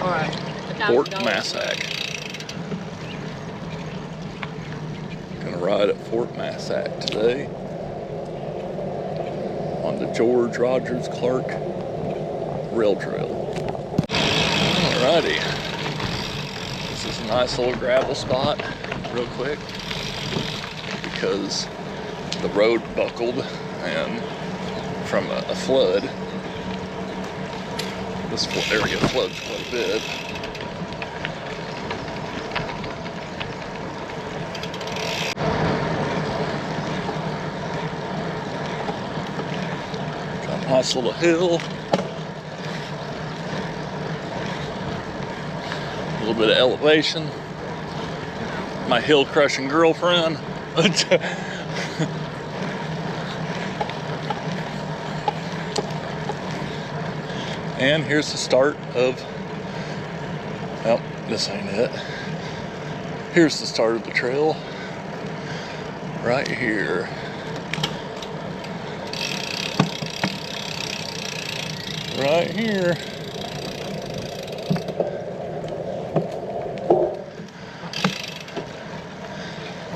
Fort Massac. Gonna ride at Fort Massac today on the George Rogers Clark Rail Trail. Alrighty, this is a nice little gravel spot, real quick, because the road buckled and from a flood. This area floods quite a bit. Got a nice little hill. A little bit of elevation. My hill crushing girlfriend. And here's the start of, well, this ain't it. Here's the start of the trail, right here. Right here.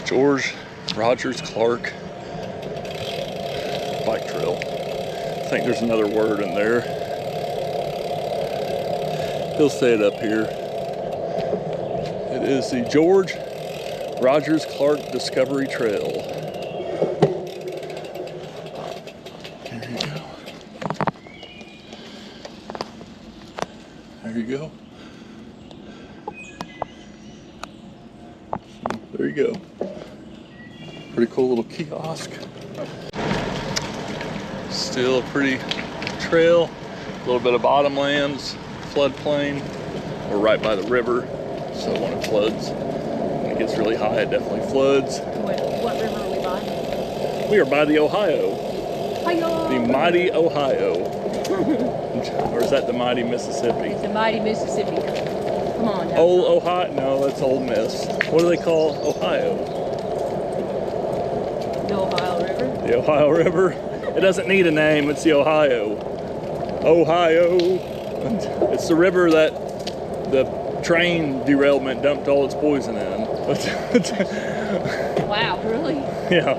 George Rogers Clark bike trail. I think there's another word in there. He'll say it up here. It is the George Rogers Clark Discovery Trail. There you go. There you go. There you go. Pretty cool little kiosk. Still a pretty trail. A little bit of bottomlands. Floodplain. We're right by the river, so when it floods, when it gets really high, it definitely floods. What river are we by? We are by the Ohio. Ohio. The mighty Ohio. Or is that the mighty Mississippi? It's the mighty Mississippi. Come on. Old Ohio? No, that's Old Miss. What do they call Ohio? The Ohio River. The Ohio River. It doesn't need a name. It's the Ohio. Ohio. It's the river that the train derailment dumped all its poison in. Wow, really? Yeah.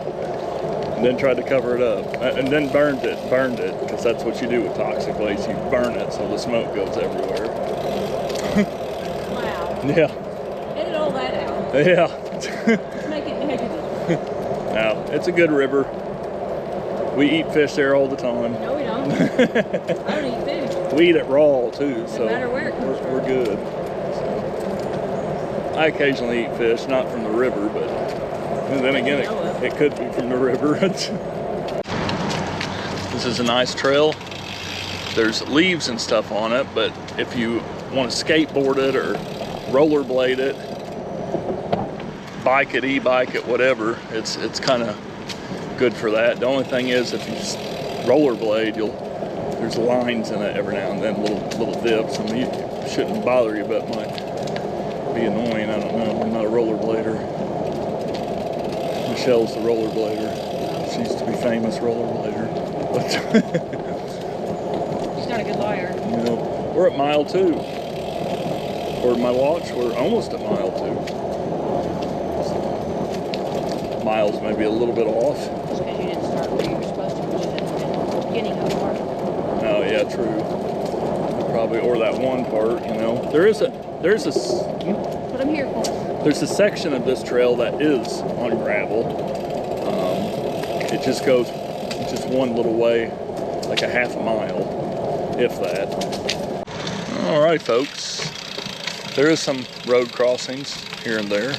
And then tried to cover it up. And then burned it, because that's what you do with toxic waste. You burn it so the smoke goes everywhere. Wow. Yeah. Edit all that out. Yeah. Let's make it negative. Now, it's a good river. We eat fish there all the time. No, we don't. I don't eat fish. We eat it raw too, so no matter where it comes from. We're good. So, I occasionally eat fish, not from the river, but then again, it could be from the river. This is a nice trail. There's leaves and stuff on it, but if you want to skateboard it or rollerblade it, bike it, e-bike it, whatever, it's kind of good for that. The only thing is, if you rollerblade, there's lines in it every now and then, little dips. I mean, it shouldn't bother you, but it might be annoying. I don't know. I'm not a rollerblader. Michelle's the rollerblader. She used to be famous rollerblader. But she's not a good liar. You know, we're at mile 2. Or my watch, we're almost at mile 2. So, miles may be a little bit off. Just because you didn't start where you were supposed to, which is at the beginning of the park. Oh yeah, true. Probably, or that one part, you know. There's a What I'm here for. There's a section of this trail that is on gravel. It just goes just one little way, like a half a mile, if that. All right, folks. There is some road crossings here and there.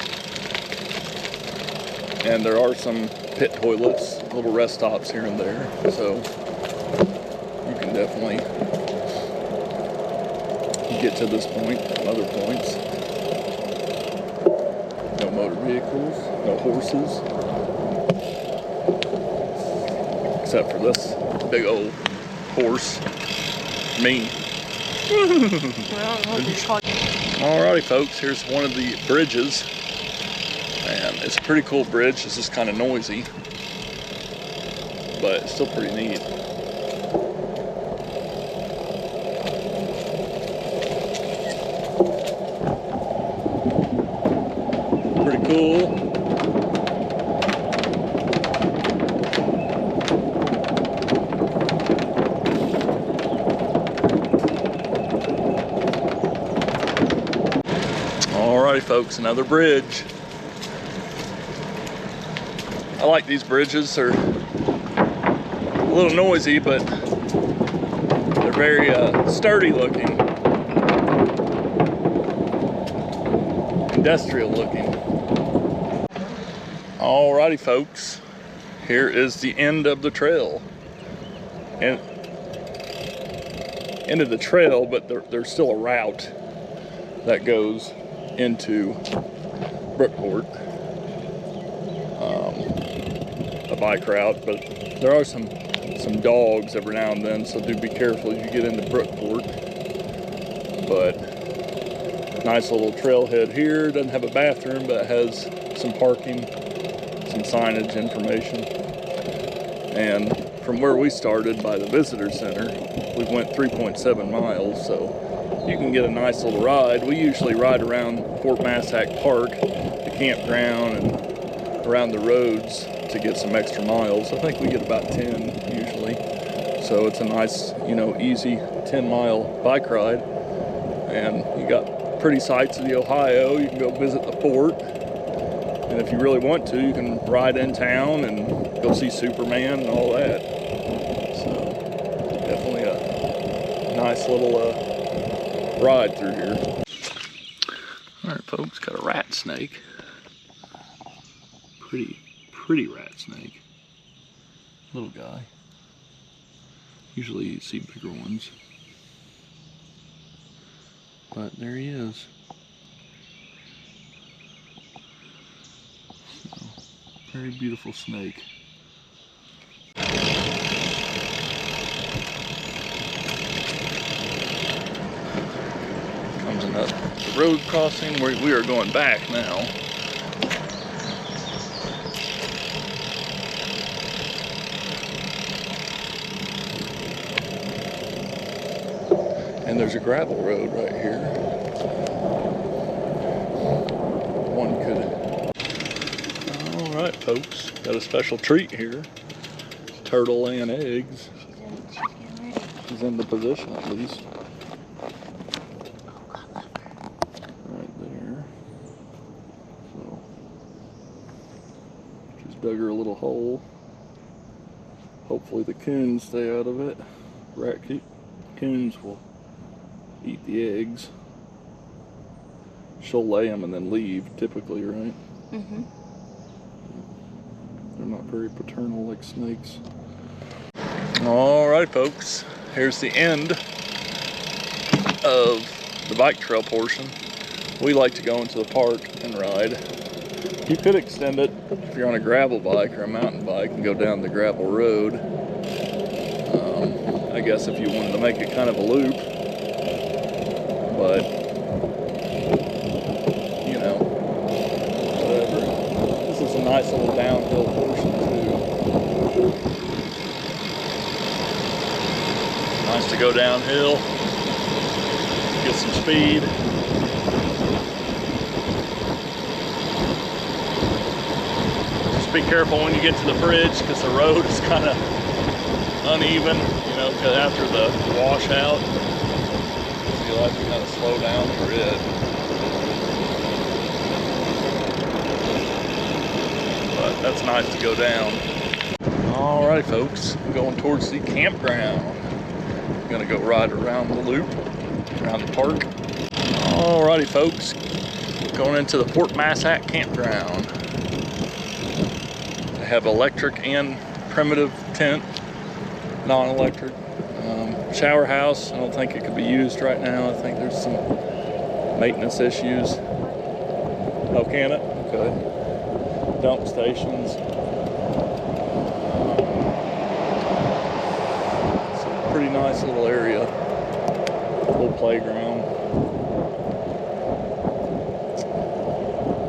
And there are some pit toilets, little rest stops here and there. So you can definitely get to this point from other points. No motor vehicles, no horses. Except for this big old horse, me. Alrighty folks, here's one of the bridges. And it's a pretty cool bridge. It's just kind of noisy, but it's still pretty neat. cool. Alrighty folks, another bridge. I like these bridges. They're a little noisy, but they're very sturdy looking. Industrial looking. Alrighty folks, here is the end of the trail. And end of the trail, but there's still a route that goes into Brookport, a bike route, but there are some dogs every now and then, so do be careful as you get into Brookport. But nice little trailhead here. Doesn't have a bathroom, but it has some parking, some signage information. And from where we started by the visitor center, we went 3.7 miles, so you can get a nice little ride. We usually ride around Fort Massac Park, the campground, and around the roads to get some extra miles. I think we get about 10 usually. So it's a nice, easy 10-mile bike ride. And you got pretty sights of the Ohio. You can go visit the fort. And if you really want to, you can ride in town and go see Superman and all that. So definitely a nice little ride through here. All right, folks, got a rat snake. Pretty rat snake. Little guy. Usually you see bigger ones. But there he is. So, very beautiful snake. Comes in the road crossing. We are going back now. And there's a gravel road right here. One could... All right, folks, got a special treat here. Turtle laying eggs. She's in the position at least. Right there. So, just dug her a little hole. Hopefully the coons stay out of it. Coons will eat the eggs. She'll lay them and then leave, typically, right? Mm-hmm. They're not very paternal like snakes. Alright, folks. Here's the end of the bike trail portion. We like to go into the park and ride. You could extend it if you're on a gravel bike or a mountain bike and go down the gravel road. I guess if you wanted to make it kind of a loop. But, whatever. This is a nice little downhill portion too. Nice to go downhill, get some speed. Just be careful when you get to the bridge because the road is kind of uneven, after the washout. You'll have to kind of slow down for it. But that's nice to go down. Alright, folks, I'm going towards the campground. I'm gonna go ride around the loop, around the park. Alrighty, folks, going into the Fort Massac campground. They have electric and primitive tent, non-electric. Shower house, I don't think it could be used right now. I think there's some maintenance issues. Oh, can it? Okay. Dump stations. It's a pretty nice little area. Little playground.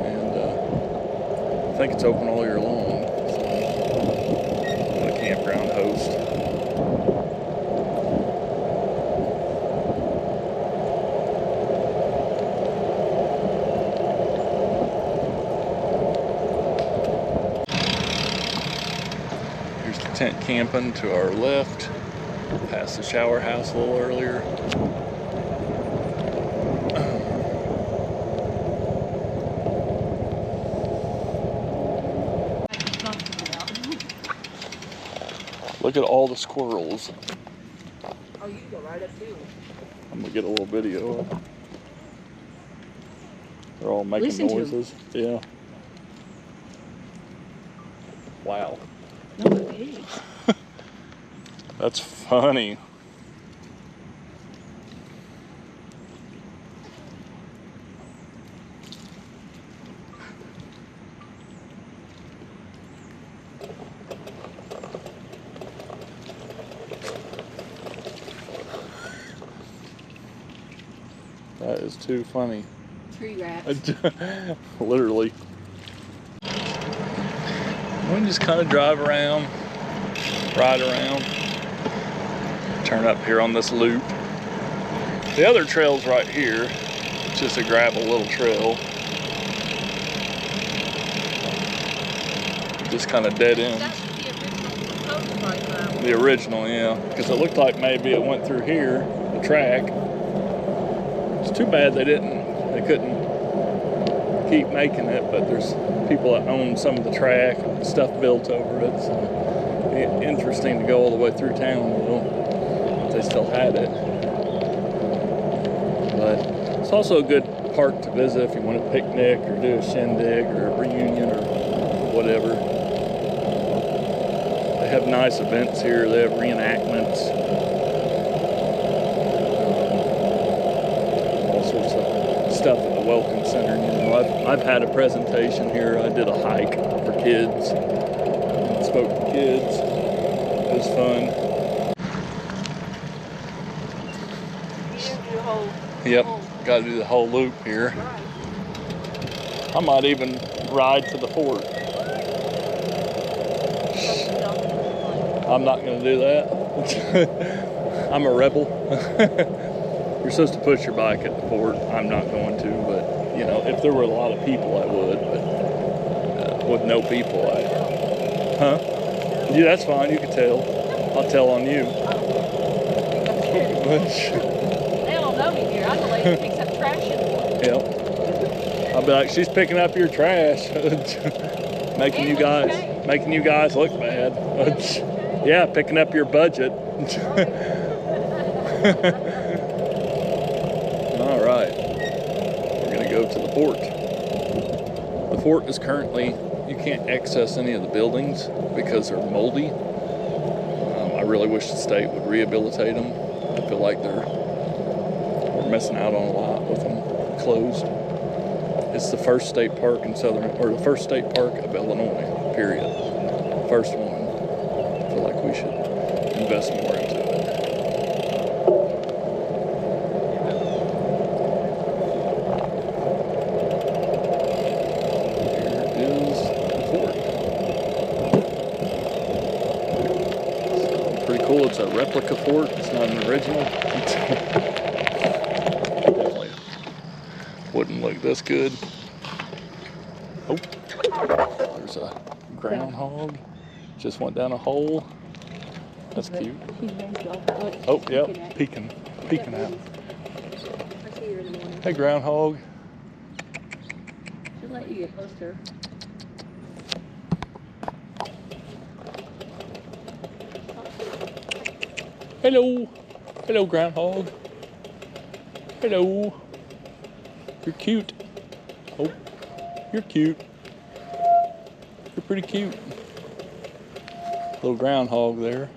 And I think it's open all year long. So, what a campground host. tent camping to our left. Past the shower house a little earlier. Look at all the squirrels. Oh, you can go right up too. I'm gonna get a little video of. They're all making Listen to 'em. noises. Yeah. Wow. No, they're pigs. That's funny. That is too funny. Tree rats. Literally. We can just kind of drive around, ride around, turn up here on this loop. The other trail's right here. It's just a gravel little trail. Just kind of dead end. That's the original proposal right now. The original, yeah. Because it looked like maybe it went through here, the track. It's too bad they couldn't keep making it, but there's people that own some of the track, stuff built over it. So interesting to go all the way through town, though, if they still had it. But it's also a good park to visit if you want to picnic or do a shindig or a reunion or whatever. They have nice events here. They have reenactments. All sorts of stuff at the Welcome Center. You know, I've had a presentation here. I did a hike for kids. Spoke to kids. It was fun. Yep, got to do the whole loop here. I might even ride to the fort. I'm not going to do that. I'm a rebel. You're supposed to push your bike at the fort. I'm not going to, but you know, if there were a lot of people, I would. But with no people, Yeah, that's fine. You can tell. I'll tell on you. They don't know me here. I'm the lady who picks up trash in the morning. Yep. I'll be like, she's picking up your trash, making you guys look bad. Yeah, picking up your budget. All right, we're gonna go to the fort. The fort is currently, you can't access any of the buildings because they're moldy. I really wish the state would rehabilitate them. I feel like we're missing out on a lot with them closed. It's the first state park in the first state park of Illinois, period. First one. I feel like we should invest more into it. Here is the fort. It's pretty cool. It's a replica fort. It's not an original. Definitely wouldn't look this good. Oh, there's a groundhog. Just went down a hole. That's cute. Oh, yep, peeking out. I see her in the morning. Hey, groundhog. She'll let you get close to her. Hello. Hello, groundhog. Hello. You're cute. Oh, you're cute. You're pretty cute. Little groundhog there.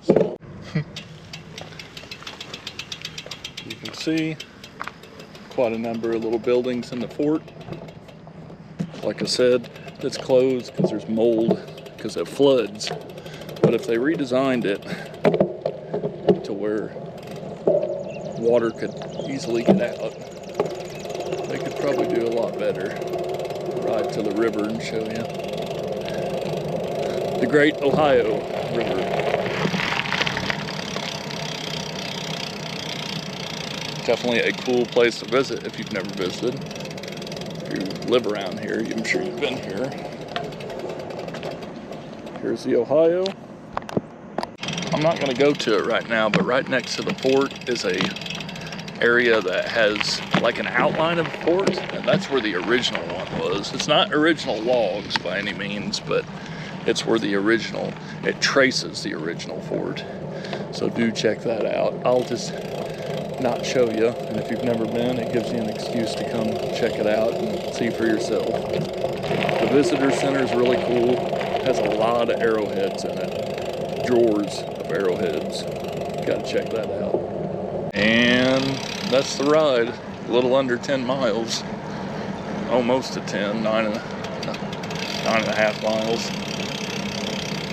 So, you can see quite a number of little buildings in the fort. Like I said, it's closed because there's mold, because it floods. But if they redesigned it to where water could easily get out, they could probably do a lot better. Ride to the river and show you. The Great Ohio River. Definitely a cool place to visit if you've never visited. If you live around here, I'm sure you've been here. Here's the Ohio. I'm not going to go to it right now, but right next to the fort is a area that has like an outline of the fort, and that's where the original one was. It's not original logs by any means, but it's where the original, it traces the original fort. So do check that out. I'll just not show you, and if you've never been, it gives you an excuse to come check it out and see for yourself. The visitor center is really cool. It has a lot of arrowheads in it, drawers of arrowheads. Got to check that out. And that's the ride. A little under 10 miles, almost to 10, 9.5 miles.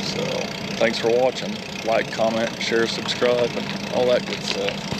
So thanks for watching. Like, comment, share, subscribe, and all that good stuff.